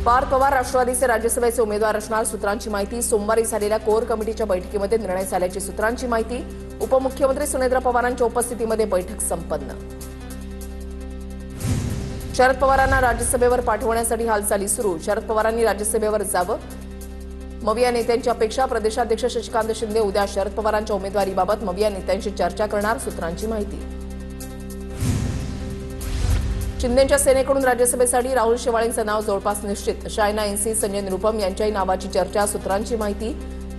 पार्थ पवार राष्ट्रवादीचे राज्यसभेचे उमेदवार असणार, सूत्रांची माहिती। सोमवारी झालेल्या कोर कमिटीच्या बैठकीमध्ये निर्णय झाल्याची सूत्रांची माहिती। उपमुख्यमंत्री सुनेत्र पवारांच्या उपस्थितीमध्ये बैठक संपन्न। शरद पवारांना राज्यसभेवर पाठवण्यासाठी हालचाली सुरू। शरद पवारांनी राज्यसभेवर जावं, मविया नेत्यांची अपेक्षा। प्रदेशाध्यक्ष शशिकांत शिंदे उद्या शरद पवारांच्या उमेदवारीबाबत मविया नेत्यांशी चर्चा करणार, सूत्रांची माहिती। शिंदेच्या सेनेकडून राज्यसभेसाठी राहुल शेवाळेंचं नाव जवळपास निश्चित। शायना एनसी, संजय निरुपम यांच्याही नावाची चर्चा, सूत्रांची माहिती।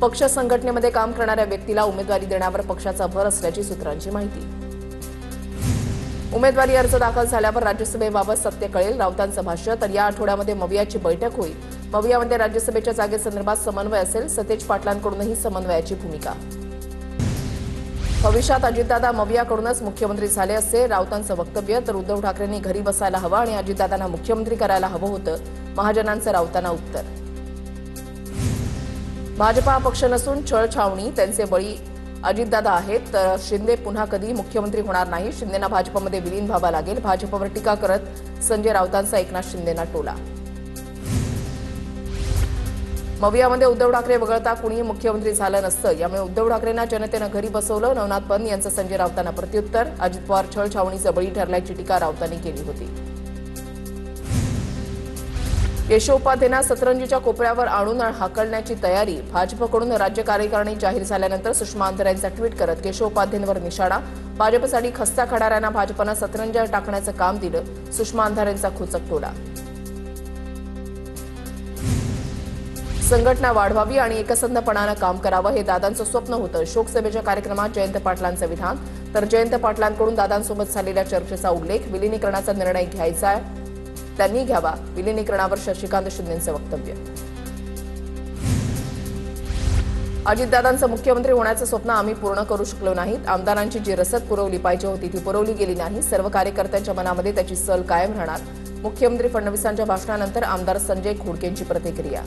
पक्ष संघटनेमध्ये काम करणाऱ्या व्यक्तीला उमेदवारी देण्यावर पक्षाचा भर असल्याची सूत्रांची माहिती। उमेदवारी अर्ज दाखल झाल्यावर राज्यसभेबाबत सत्य कळेल, राऊतांचं भाष्य। तर या आठवड्यामध्ये मवियाची बैठक होईल। मवियामध्ये राज्यसभेच्या जागेसंदर्भात समन्वय असेल, सतेज पाटलांकडूनही समन्वयाची भूमिका। भविष्यात अजितदादा मवियाकडूनच मुख्यमंत्री झाले असते, राऊतांचं वक्तव्य। तर उद्धव ठाकरेंनी घरी बसायला हवं आणि अजितदादांना मुख्यमंत्री करायला हवं होतं, महाजनांचं राऊतांना उत्तर। भाजपा हा पक्ष नसून छळछावणी, त्यांचे बळी अजितदादा आहेत। तर शिंदे पुन्हा कधी मुख्यमंत्री होणार नाही, शिंदेना भाजपमध्ये विलीन व्हावं लागेल। भाजपवर टीका करत संजय राऊतांचा एकनाथ शिंदेना टोला। मवियामध्ये उद्धव ठाकरे वगळता कुणीही मुख्यमंत्री झालं नसतं, यामुळे उद्धव ठाकरेंना जनतेनं घरी बसवलं। नवनाथ बन यांचं संजय राऊतांना प्रत्युत्तर। अजित पवार छळछावणीचं बळी ठरल्याची टीका राऊतांनी केली होती। केशव उपाध्येंना सतरंजीच्या कोपऱ्यावर आणून हाकलण्याची तयारी। भाजपकडून राज्य कार्यकारिणी जाहीर झाल्यानंतर सुषमा अंधारे यांचा ट्विट करत केशव उपाध्येंवर निशाणा। भाजपसाठी खस्ता खडाऱ्यांना भाजपनं सतरंजी टाकण्याचं काम दिलं, सुषमा अंधारेंचा खोचक टोला। संघटना वाढवावी आणि एकसंधपणानं काम करावं हे दादांचं स्वप्न होतं। शोकसभेच्या कार्यक्रमात जयंत पाटलांचं विधान। तर जयंत पाटलांकडून दादांसोबत झालेल्या चर्चेचा उल्लेख। विलिनीकरणाचा निर्णय घ्यायचा त्यांनी घ्यावा, विलिनीकरणावर शशिकांत शिंदेंचं वक्तव्य। अजितदादांचं मुख्यमंत्री होण्याचं स्वप्न आम्ही पूर्ण करू शकलो नाहीत। आमदारांची जी रसद पुरवली पाहिजे होती ती पुरवली गेली नाही। सर्व कार्यकर्त्यांच्या मनामध्ये त्याची सल कायम राहणार। मुख्यमंत्री फडणवीसांच्या भाषणानंतर आमदार संजय खोडकेंची प्रतिक्रिया।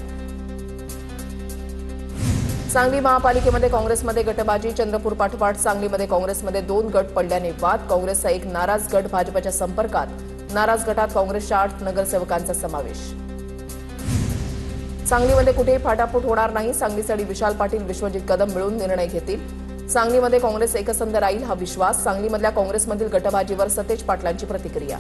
सांगली महापालिकेमध्ये काँग्रेसमध्ये गटबाजी। चंद्रपूर पाठोपाठ सांगलीमध्ये काँग्रेसमध्ये 2 गट पडल्याने वाद। काँग्रेसचा एक नाराज गट भाजपच्या संपर्कात। नाराज गटात काँग्रेसच्या 8 नगरसेवकांचा समावेश। सांगलीमध्ये कुठेही फाटाफूट होणार नाही। सांगलीसाठी विशाल पाटील, विश्वजित कदम मिळून निर्णय घेतील। सांगलीमध्ये काँग्रेस एकसंध राहील हा विश्वास। सांगलीमधल्या काँग्रेसमधील गटबाजीवर सतेज पाटलांची प्रतिक्रिया।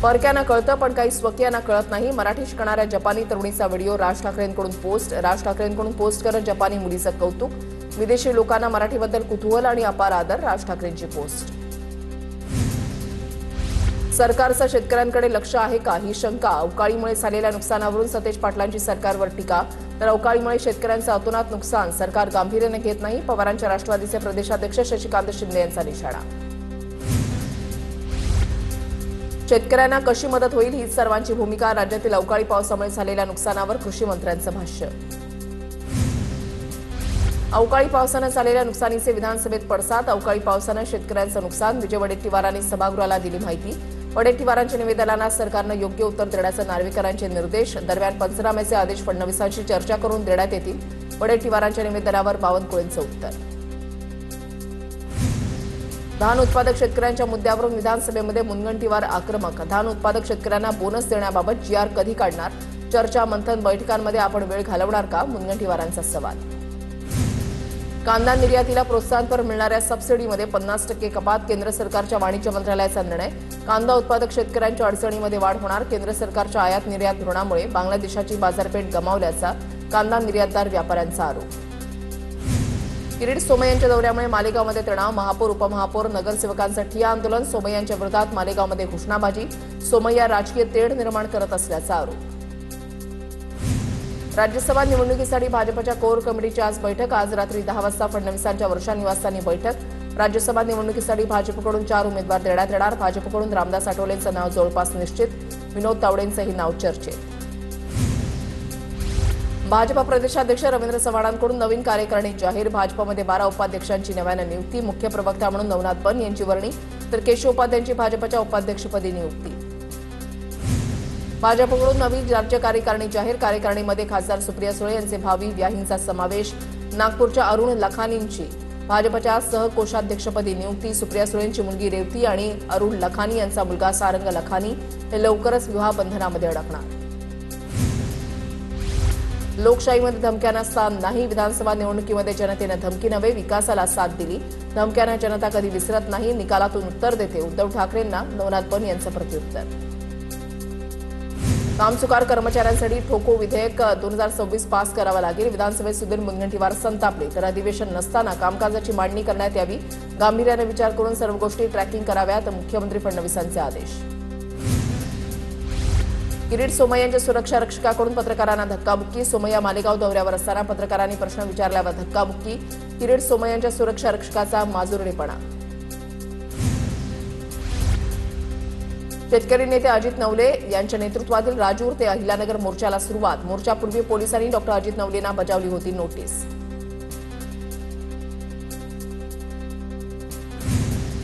परक्यांना कळतं पण काही स्वकीयांना कळत नाही। मराठी शिकणाऱ्या जपानी तरुणीचा व्हिडिओ राज ठाकरेंकडून पोस्ट। राज ठाकरेंकडून पोस्ट करत जपानी मुलीचं कौतुक। विदेशी लोकांना मराठीबद्दल कुतूहल आणि अपार आदर, राज ठाकरेंची पोस्ट। सरकारचं शेतकऱ्यांकडे लक्ष आहे का ही शंका। अवकाळीमुळे झालेल्या नुकसानावरून सतेज पाटलांची सरकारवर टीका। तर अवकाळीमुळे शेतकऱ्यांचं अतोनात नुकसान सरकार गांभीर्याने घेत नाही। पवारांच्या राष्ट्रवादीचे प्रदेशाध्यक्ष शशिकांत शिंदे यांचा निशाणा। शेतकऱ्यांना कशी मदत होईल हीच सर्वांची भूमिका। राज्यातील अवकाळी पावसामुळे झालेल्या नुकसानावर कृषी मंत्र्यांचं भाष्य। अवकाळी पावसानं झालेल्या नुकसानीचे विधानसभेत पडसाद। अवकाळी पावसानं शेतकऱ्यांचं नुकसान। विजय वडेट्टीवारांनी सभागृहाला दिली माहिती। वडेट्टीवारांच्या निवेदनाला सरकारनं योग्य उत्तर देण्याचे नार्वेकरांचे निर्देश। दरम्यान पंचनाम्याचे आदेश फडणवीसांशी चर्चा करून देण्यात येतील। वडेट्टीवारांच्या निवेदनावर बावनकुळेंचं उत्तर। धान उत्पादक शेतकऱ्यांच्या मुद्द्यावरून विधानसभेमध्ये मुनगंटीवार आक्रमक। धान उत्पादक शेतकऱ्यांना बोनस देण्याबाबत जीआर कधी काढणार? चर्चा मंथन बैठकांमध्ये आपण वेळ घालवणार का? मुनगंटीवारांचा सवाल। कांदा निर्यातीला प्रोत्साहनपर मिळणाऱ्या सबसिडीमध्ये 50% कपात। केंद्र सरकारच्या वाणिज्य मंत्रालयाचा निर्णय। कांदा उत्पादक शेतकऱ्यांच्या अडचणीमध्ये वाढ होणार। केंद्र सरकारच्या आयात निर्यात धोरणामुळे बांगलादेशाची बाजारपेठ गमावल्याचा कांदा निर्यातदार व्यापाऱ्यांचा आरोप। किरीट सोमय्यांच्या दौऱ्यामुळे मालेगावमध्ये तणाव। महापौर, उपमहापौर, नगरसेवकांचं ठिय्या आंदोलन। सोमय्यांच्या विरोधात मालेगावमध्ये घोषणाबाजी। सोमय्या राजकीय तेढ निर्माण करत असल्याचा आरोप। राज्यसभा निवडणुकीसाठी भाजपच्या कोर कमिटीची आज बैठक। आज रात्री 10 वाजता फडणवीसांच्या वर्षा निवासस्थानी बैठक। राज्यसभा निवडणुकीसाठी भाजपकडून 4 उमेदवार देण्यात येणार। भाजपकडून रामदास आठवलेंचं नाव जवळपास निश्चित। विनोद तावडेंचंही नाव चर्चेत। भाजपा प्रदेशाध्यक्ष रवींद्र चव्हाणांकडून नवीन कार्यकारिणी जाहीर। भाजपमध्ये 12 उपाध्यक्षांची नव्यानं नियुक्ती। मुख्य प्रवक्ता म्हणून नवनाथ बन यांची वर्णी। तर केशव उपाध्यांची भाजपच्या उपाध्यक्षपदी नियुक्ती। भाजपकडून नवी राज्य कार्यकारिणी जाहीर। कार्यकारिणीमध्ये खासदार सुप्रिया सुळे यांचे भावी व्याहींचा समावेश। नागपूरच्या अरुण लखानींची भाजपच्या सहकोषाध्यक्षपदी नियुक्ती. सुप्रिया सुळेंची मुलगी रेवती आणि अरुण लखानी यांचा मुलगा सारंग लखानी हे लवकरच विवाह बंधनामध्ये अडकणार. लोकशाहीमध्ये धमक्यांना स्थान नाही. विधानसभा निवडणुकीमध्ये जनतेनं धमकी नव्हे, विकासाला साथ दिली. धमक्यांना जनता कधी विसरत नाही. निकालातून उत्तर देते. उद्धव ठाकरेंना नवनाथ पण यांचं प्रत्युत्तर. कामचुकार कर्मचाऱ्यांसाठी ठोको विधेयक 2026 पास करावं लागेल. विधानसभेत सुधीर मुनगंटीवार संतापले. तर अधिवेशन नसताना कामकाजाची मांडणी करण्यात यावी. गांभीर्याने विचार करून सर्व गोष्टी ट्रॅकिंग कराव्यात. मुख्यमंत्री फडणवीसांचे आदेश. किरीट सोमय्यांच्या सुरक्षा रक्षकाकडून पत्रकारांना धक्काबुक्की. सोमय्या मालेगाव दौऱ्यावर असताना पत्रकारांनी प्रश्न विचारल्यावर धक्काबुक्की. किरीट सोमय्यांच्या सुरक्षा रक्षकाचा माजुरडेपणा. शेतकरी नेते अजित नवले यांच्या नेतृत्वातील राजूर ते अहिल्यानगर मोर्चाला सुरुवात. मोर्चापूर्वी पोलिसांनी डॉ. अजित नवलेंना बजावली होती नोटीस.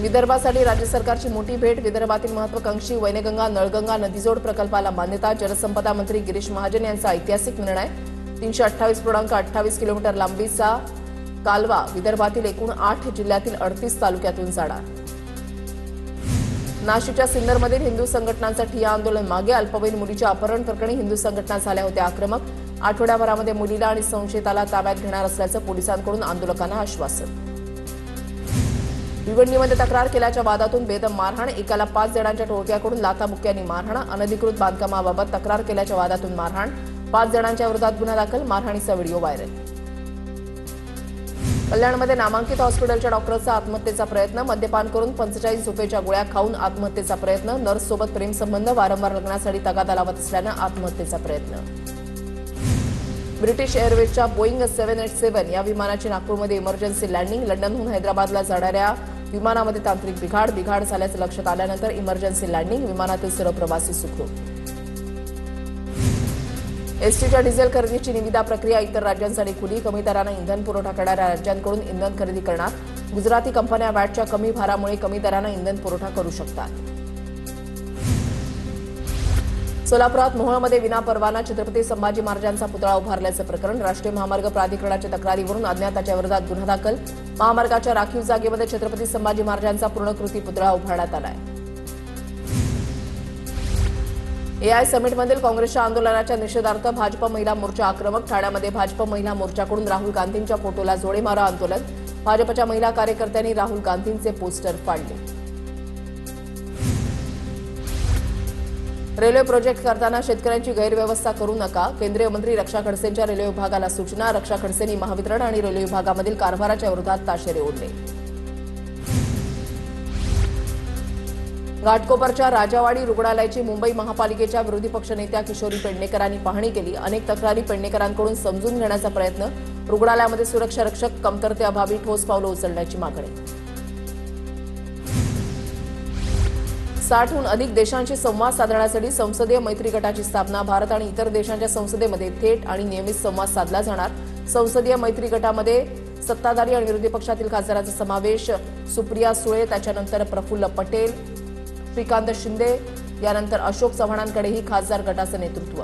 विदर्भासाठी राज्य सरकारची मोठी भेट. विदर्भातील महत्वाकांक्षी वैनगंगा नळगंगा नदीजोड प्रकल्पाला मान्यता. जलसंपदा मंत्री गिरीश महाजन यांचा ऐतिहासिक निर्णय. 328.28 किलोमीटर लांबीचा कालवा विदर्भातील एकूण 8 जिल्ह्यातील 38 तालुक्यातून जाणार. नाशिकच्या सिन्नरमधील हिंदू संघटनांचं ठिय्या आंदोलन मागे. अल्पवयीन मुलीच्या अपहरण प्रकरणी हिंदू संघटना झाल्या होत्या आक्रमक. आठवड्याभरामध्ये मुलीला आणि संशयिताला ताब्यात घेणार असल्याचं पोलिसांकडून आंदोलकांना आश्वासन. भिवंडीमध्ये तक्रार केल्याच्या वादातून बेदम मारहाण. एकाला 5 जणांच्या टोळक्याकडून लाथाबुक्क्यांनी मारहाण. अनधिकृत बांधकामाबाबत तक्रार केल्याच्या वादातून मारहाण. 5 जणांच्या विरोधात गुन्हा दाखल. मारहाणीचा व्हिडिओ व्हायरल. कल्याणमध्ये नामांकित हॉस्पिटलच्या डॉक्टरचा आत्महत्येचा प्रयत्न. मद्यपान करून 45 झोपेच्या गोळ्या खाऊन आत्महत्येचा प्रयत्न. नर्ससोबत प्रेमसंबंध. वारंवार लग्नासाठी तगादा लावत असल्यानं आत्महत्येचा प्रयत्न. ब्रिटिश एअरवेजच्या बोईंग 787 या विमानाची नागपूरमध्ये इमर्जन्सी लँडिंग. लंडनहून हैदराबादला जाणाऱ्या विमानामध्ये तांत्रिक बिघाड झाल्याचं लक्षात आल्यानंतर इमर्जन्सी लँडिंग. विमानातील सर्व प्रवासी सुखरूप. एसटीच्या डिझेल खरेदीची निविदा प्रक्रिया इतर राज्यांसाठी खुली. कमी दरानं इंधन पुरवठा करणाऱ्या राज्यांकडून इंधन खरेदी करणार. गुजराती कंपन्या वॅटच्या कमी भारामुळे कमी दरानं इंधन पुरवठा करू शकतात. सोलापुरात मोहोळमध्ये विनापरवाना छत्रपती संभाजी महाराजांचा पुतळा उभारल्याचं प्रकरण. राष्ट्रीय महामार्ग प्राधिकरणाच्या तक्रारीवरून अज्ञाताच्या विरोधात गुन्हा दाखल. महामार्गाच्या राखीव जागेमध्ये छत्रपती संभाजी महाराजांचा पूर्णकृती पुतळा उभारण्यात आलाय. एआय समिटमधील काँग्रेसच्या आंदोलनाच्या निषेधार्थ भाजप महिला मोर्चा आक्रमक. ठाण्यामध्ये भाजप महिला मोर्चाकडून राहुल गांधींच्या फोटोला जोडे मारा आंदोलन. भाजपच्या महिला कार्यकर्त्यांनी राहुल गांधींचे पोस्टर फाडले. रेल्वे प्रोजेक्ट करताना शेतकऱ्यांची गैरव्यवस्था करू नका. केंद्रीय मंत्री रक्षा खडसेंच्या रेल्वे विभागाला सूचना. रक्षा खडसेंनी महावितरण आणि रेल्वे विभागामधील कारभाराच्या विरोधात ताशेरे ओढले. घाटकोपरच्या राजावाडी रुग्णालयाची मुंबई महापालिकेच्या विरोधी पक्षनेत्या किशोरी पेडणेकरांनी पाहणी केली. अनेक तक्रारी पेडणेकरांकडून समजून घेण्याचा प्रयत्न. रुग्णालयामध्ये सुरक्षा रक्षक कमतरतेअभावी ठोस पावलं उचलण्याची मागणी. 60हून अधिक देशांशी संवाद साधण्यासाठी संसदीय मैत्री गटाची स्थापना. भारत आणि इतर देशांच्या संसदेमध्ये थेट आणि नियमित संवाद साधला जाणार. संसदीय मैत्री गटामध्ये सत्ताधारी आणि विरोधी पक्षातील खासदारांचा समावेश. सुप्रिया सुळे, त्याच्यानंतर प्रफुल्ल पटेल, श्रीकांत शिंदे, यानंतर अशोक चव्हाणांकडेही खासदार गटाचं नेतृत्व.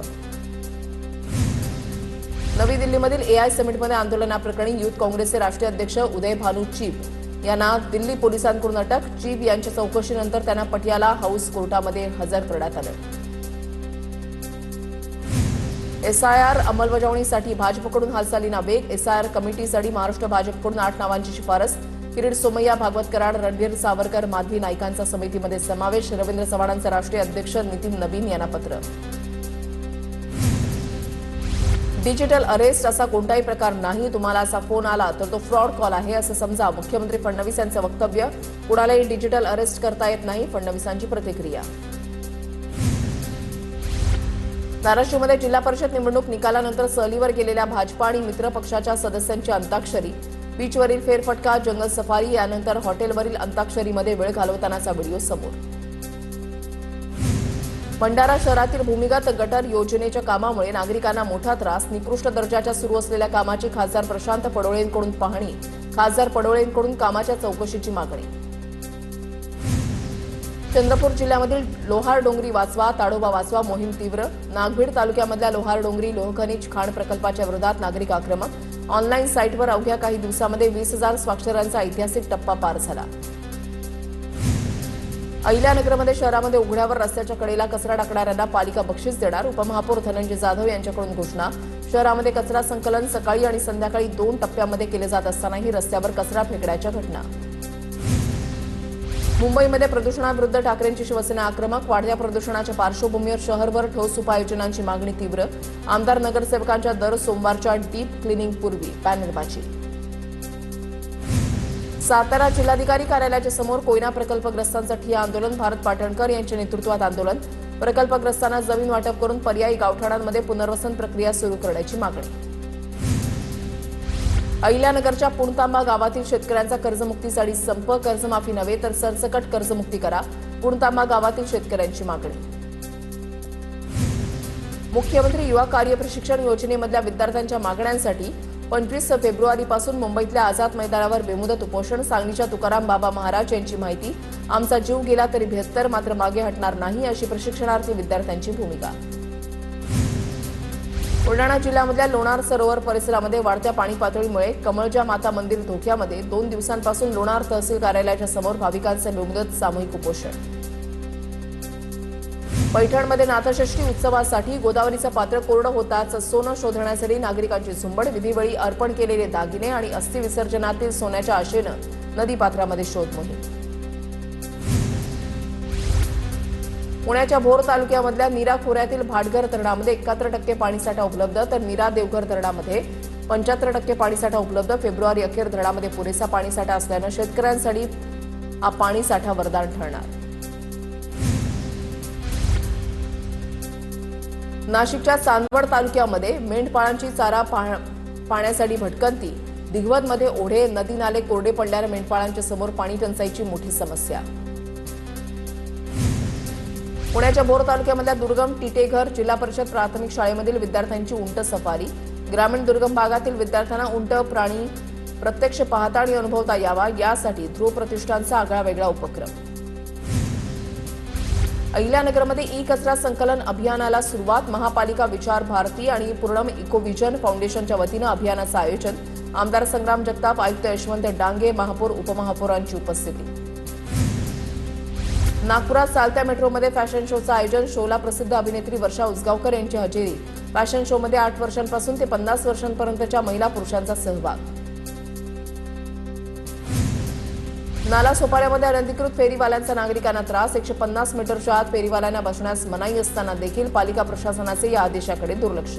नवी दिल्लीमधील एआय समिटमध्ये आंदोलनाप्रकरणी युथ काँग्रेसचे राष्ट्रीय अध्यक्ष उदय भानू चीब यांना दिल्ली पोलिसांकडून अटक. चीब यांच्या चौकशीनंतर त्यांना पटियाला हाऊस कोर्टामध्ये हजर करण्यात आलं. एसआयआर अंमलबजावणीसाठी भाजपकडून हालचालींना वेग. एसआयआर कमिटीसाठी महाराष्ट्र भाजपकडून 8 नावांची शिफारस. किरीट सोमय्या, भागवत कराड, रणधीर सावरकर, माधवी नाईकांचा समितीमध्ये समावेश. रवींद्र चव्हाणांचे राष्ट्रीय अध्यक्ष नितीन नवीन यांना पत्र. डिजिटल अरेस्ट असा कोणताही प्रकार नाही. तुम्हाला असा फोन आला तर तो फ्रॉड कॉल आहे असं समजा. मुख्यमंत्री फडणवीस यांचं वक्तव्य. कुणालाही डिजिटल अरेस्ट करता येत नाही. फडणवीसांची प्रतिक्रिया. धाराशिवमध्ये जिल्हा परिषद निवडणूक निकालानंतर सहलीवर गेलेल्या भाजपा आणि मित्र पक्षाच्या सदस्यांची अंताक्षरी. बीचवरील फेरफटका, जंगल सफारी, यानंतर हॉटेलवरील अंताक्षरीमध्ये वेळ घालवतानाचा व्हिडिओ समोर. भंडारा शहरातील भूमिगत गटर योजनेच्या कामामुळे नागरिकांना मोठा त्रास. निकृष्ट दर्जाच्या सुरू असलेल्या कामाची खासदार प्रशांत पडोळेंकडून पाहणी. खासदार पडोळेंकडून कामाच्या चौकशीची मागणी. चंद्रपूर जिल्ह्यामधील लोहार डोंगरी वाचवा, ताडोबा वाचवा मोहीम तीव्र. नागभीड तालुक्यामधल्या लोहार डोंगरी लोहखनिज खाण प्रकल्पाच्या विरोधात नागरिक आक्रमक. ऑनलाईन साईटवर अवघ्या काही दिवसांमध्ये 20,000 स्वाक्षऱ्यांचा ऐतिहासिक टप्पा पार झाला. अहिल्यानगरमध्ये शहरामध्ये उघड्यावर रस्त्याच्या कडेला कचरा टाकणाऱ्यांना पालिका बक्षीस देणार. उपमहापौर धनंजय जाधव यांच्याकडून घोषणा. शहरामध्ये कचरा संकलन सकाळी आणि संध्याकाळी 2 टप्प्यामध्ये केले जात असतानाही रस्त्यावर कचरा फेकण्याच्या घटना. मुंबईमध्ये प्रदूषणाविरुद्ध ठाकरेंची शिवसेना आक्रमक. वाढत्या प्रदूषणाच्या पार्श्वभूमीवर शहरभर ठोस उपाययोजनांची मागणी तीव्र. आमदार नगरसेवकांच्या दर सोमवारच्या डीप क्लिनिंगपूर्वी बॅनरबाजी. सातारा जिल्हाधिकारी कार्यालयाच्या समोर कोयना प्रकल्पग्रस्तांचं ठिय्या आंदोलन. भारत पाटणकर यांच्या नेतृत्वात आंदोलन. प्रकल्पग्रस्तांना जमीन वाटप करून पर्यायी गावठाणांमध्ये पुनर्वसन प्रक्रिया सुरू करण्याची मागणी. अहिल्यानगरच्या पुणतांबा गावातील शेतकऱ्यांचा कर्जमुक्तीसाठी संप. कर्जमाफी नव्हे तर सरसकट कर्जमुक्ती करा. पुणतांबा गावातील शेतकऱ्यांची मागणी. मुख्यमंत्री युवा कार्य प्रशिक्षण योजनेमधल्या विद्यार्थ्यांच्या मागण्यांसाठी 25 फेब्रुवारीपासून मुंबईतल्या आझाद मैदानावर बेमुदत उपोषण. सांगलीच्या तुकाराम बाबा महाराज यांची माहिती. आमचा जीव गेला तरी 72 मात्र मागे हटणार नाही अशी प्रशिक्षणार्थी विद्यार्थ्यांची भूमिका. बुलढाणा जिल्ह्यामधल्या लोणार सरोवर परिसरामध्ये वाढत्या पाणी पातळीमुळे कमळजा माता मंदिर धोक्यामध्ये. 2 दिवसांपासून लोणार तहसील कार्यालयाच्या समोर भाविकांचं बेमुदत सामूहिक उपोषण. पैठणमध्ये नाथषष्ठी उत्सवासाठी गोदावरीचं पात्र कोरडं होताच सोनं शोधण्यासाठी नागरिकांची झुंबड. विधीवेळी अर्पण केलेले दागिने आणि अस्थि विसर्जनातील सोन्याच्या आशेनं नदीपात्रामध्ये शोध मोहीम. पुण्याच्या भोर तालुक्यामधल्या नीरा खोऱ्यातील भाटघर धरणामध्ये 71% पाणीसाठा उपलब्ध तर नीरा देवघर धरणामध्ये 75% पाणीसाठा उपलब्ध. फेब्रुवारी अखेर धरणामध्ये पुरेसा पाणीसाठा असल्यानं शेतकऱ्यांसाठी हा पाणीसाठा वरदान ठरणार. नाशिकच्या चांदवड तालुक्यामध्ये मेंढपाळांची चारा पाण्यासाठी भटकंती. दिघवतमध्ये ओढे नदी नाले कोरडे पडल्याने मेंढपाळांच्या समोर पाणी टंचाईची मोठी समस्या. पुण्याच्या भोर तालुक्यामधल्या दुर्गम टिटेघर जिल्हा परिषद प्राथमिक शाळेमधील विद्यार्थ्यांची उंट सफारी. ग्रामीण दुर्गम भागातील विद्यार्थ्यांना उंट प्राणी प्रत्यक्ष पाहता आणि अनुभवता यावा यासाठी ध्रुव प्रतिष्ठानचा आगळावेगळा उपक्रम. अहिल्यानगरमध्ये ई कचरा संकलन अभियानाला सुरुवात. महापालिका विचार भारती आणि पूर्णम इकोव्हिजन फाउंडेशनच्या वतीनं अभियानाचं आयोजन. आमदार संग्राम जगताप, आयुक्त यशवंत डांगे, महापौर उपमहापौरांची उपस्थिती. नागपुरात चालत्या मेट्रोमध्ये फॅशन शोचं आयोजन. शोला प्रसिद्ध अभिनेत्री वर्षा उसगावकर यांची हजेरी. फॅशन शोमध्ये 8 वर्षांपासून ते 50 वर्षांपर्यंतच्या महिला पुरुषांचा सहभाग. नाला सोपाऱ्यामध्ये अनधिकृत फेरीवाल्यांचा नागरिकांना त्रास. 150 मीटरच्या आत फेरीवाल्यांना बसण्यास मनाई असताना देखील पालिका प्रशासनाचे या आदेशाकडे दुर्लक्ष.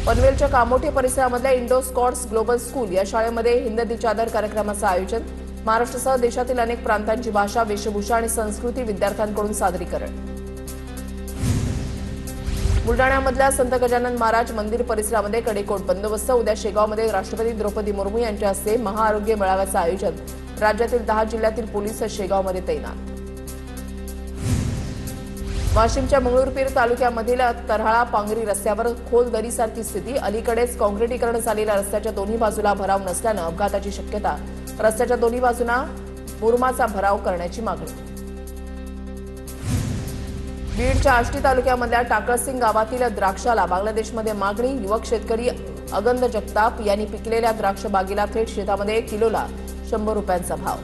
पनवेलच्या कामोठे परिसरामधल्या इंडो स्कॉट्स ग्लोबल स्कूल या शाळेमध्ये हिंद दी चादर कार्यक्रमाचं आयोजन. महाराष्ट्रासह देशातील अनेक प्रांतांची भाषा, वेशभूषा आणि संस्कृती विद्यार्थ्यांकडून सादरीकरण. बुलढाण्यामधल्या संत गजानन महाराज मंदिर परिसरामध्ये कडेकोट बंदोबस्त. उद्या शेगावमध्ये राष्ट्रपती द्रौपदी मुर्मू यांच्या हस्ते महाआरोग्य मेळाव्याचं आयोजन. राज्यातील 10 जिल्ह्यातील पोलीस शेगावमध्ये तैनात. वाशिमच्या मंगळुरपीर तालुक्यामधील तरहाळा पांगरी रस्त्यावर खोल दरीसारखी स्थिती. अलीकडेच काँक्रिटीकरण झालेल्या रस्त्याच्या दोन्ही बाजूला भराव नसल्यानं अपघाताची शक्यता. रस्त्याच्या दोन्ही बाजूंना मुरुमाचा भराव करण्याची मागणी. बीडच्या आष्टी तालुक्यामधल्या टाकळसिंग गावातील द्राक्षाला बांगलादेशमध्ये मागणी. युवक शेतकरी अगंद जगताप यांनी पिकलेल्या द्राक्ष बागेला थेट शेतामध्ये किलोला 100 रुपयांचा भाव.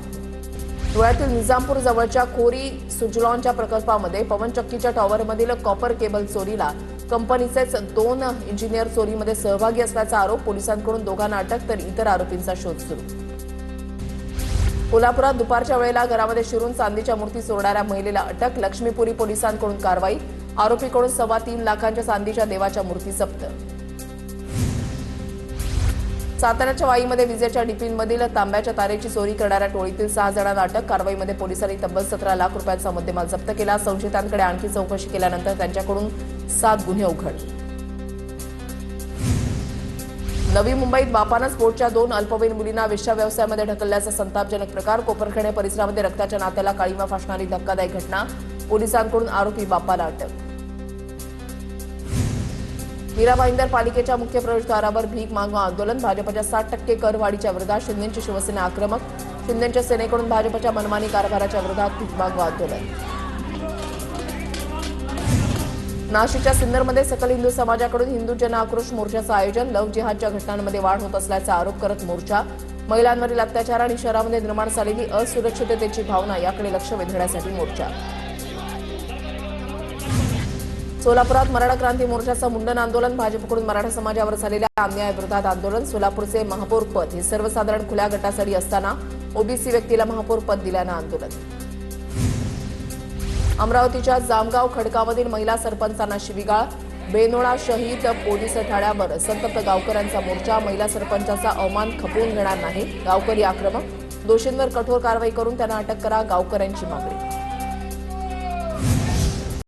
धुळ्यातील निजामपूर जवळच्या कोरी सुजलॉनच्या प्रकल्पामध्ये पवनचक्कीच्या टॉवरमधील कॉपर केबल चोरीला कंपनीचेच 2 इंजिनियर चोरीमध्ये सहभागी असल्याचा आरोप. पोलिसांकडून दोघांना अटक तर इतर आरोपींचा शोध सुरू. कोल्हापुरात दुपारच्या वेळेला घरामध्ये शिरून चांदीच्या मूर्ती चोरणाऱ्या महिलेला अटक. लक्ष्मीपुरी पोलिसांकडून कारवाई. आरोपीकडून 3.25 लाखांच्या चांदीच्या देवाच्या मूर्ती जप्त. साताऱ्याच्या वाईमध्ये विजेच्या डिपींमधील तांब्याच्या तारेची चोरी करणाऱ्या टोळीतील 6 जणांना अटक. कारवाईमध्ये पोलिसांनी तब्बल 17 लाख रुपयांचा मुद्देमाल जप्त केला. संशयितांकडे आणखी चौकशी केल्यानंतर त्यांच्याकडून 7 गुन्हे उघड. नवी मुंबईत बापानंच बोटच्या 2 अल्पवयीन मुलींना वेश्या व्यवसायामध्ये ढकलल्याचा संतापजनक प्रकार. कोपरखैरणे परिसरामध्ये रक्ताच्या नात्याला काळीमा फासणारी धक्कादायक घटना. पोलिसांकडून आरोपी बापाला अटक. मीरा भाईंदर पालिकेच्या मुख्य प्रवेशद्वारावर भीक मागणं आंदोलन. भाजपच्या 60% करवाढीच्या विरोधात शिंदेची शिवसेना आक्रमक. शिंदेच्या सेनेकडून भाजपच्या मनमानी कारभाराच्या विरोधात भीक मागणं आंदोलन. नाशिकच्या सिन्नरमध्ये सकल हिंदू समाजाकडून हिंदू जन आक्रोश मोर्चाचं आयोजन. लव्ह जिहादच्या घटनांमध्ये वाढ होत असल्याचा आरोप करत मोर्चा. महिलांवरील अत्याचार आणि शहरामध्ये निर्माण झालेली असुरक्षिततेची भावना याकडे लक्ष वेधण्यासाठी मोर्चा. सोलापुरात मराठा क्रांती मोर्चाचं मुंडन आंदोलन. भाजपकडून मराठा समाजावर झालेल्या अन्यायाविरोधात आंदोलन. सोलापूरचे महापौर पद हे सर्वसाधारण खुल्या गटासाठी असताना ओबीसी व्यक्तीला महापौर पद दिल्यानं आंदोलन. अमरावतीच्या जामगाव खडकामधील महिला सरपंचांना शिवीगाळ. बेनोळा शहीद पोलीस ठाण्यावर संतप्त गावकऱ्यांचा मोर्चा. महिला सरपंचाचा अवमान खपवून घेणार नाही, गावकरी आक्रमक. दोषींवर कठोर कारवाई करून त्यांना अटक करा, गावकऱ्यांची मागणी.